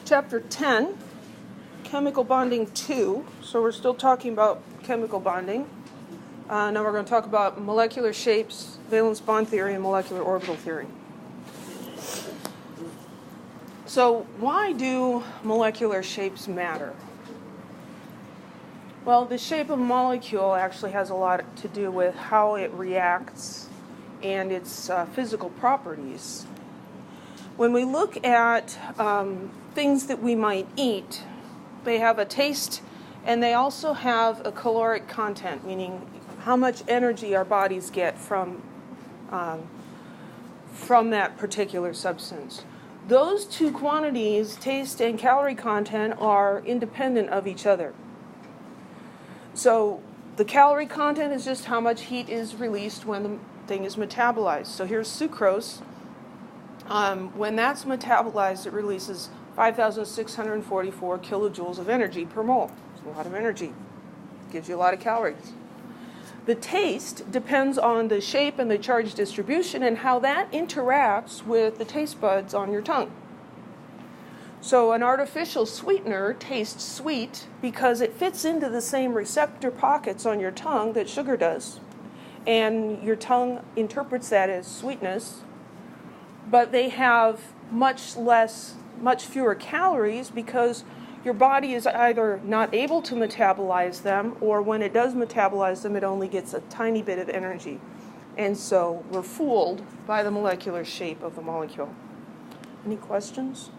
Chapter 10, Chemical Bonding 2. So we're still talking about chemical bonding. Now we're going to talk about molecular shapes, valence bond theory, and molecular orbital theory. So why do molecular shapes matter? Well, the shape of a molecule actually has a lot to do with how it reacts and its physical properties. When we look at things that we might eat, they have a taste and they also have a caloric content, meaning how much energy our bodies get from that particular substance. Those two quantities, taste and calorie content, are independent of each other. So the calorie content is just how much heat is released when the thing is metabolized. So here's sucrose. When that's metabolized, it releases 5,644 kilojoules of energy per mole. It's a lot of energy. Gives you a lot of calories. The taste depends on the shape and the charge distribution and how that interacts with the taste buds on your tongue. So an artificial sweetener tastes sweet because it fits into the same receptor pockets on your tongue that sugar does. And your tongue interprets that as sweetness, but they have much fewer calories because your body is either not able to metabolize them, or when it does metabolize them, it only gets a tiny bit of energy. And so we're fooled by the molecular shape of the molecule. Any questions?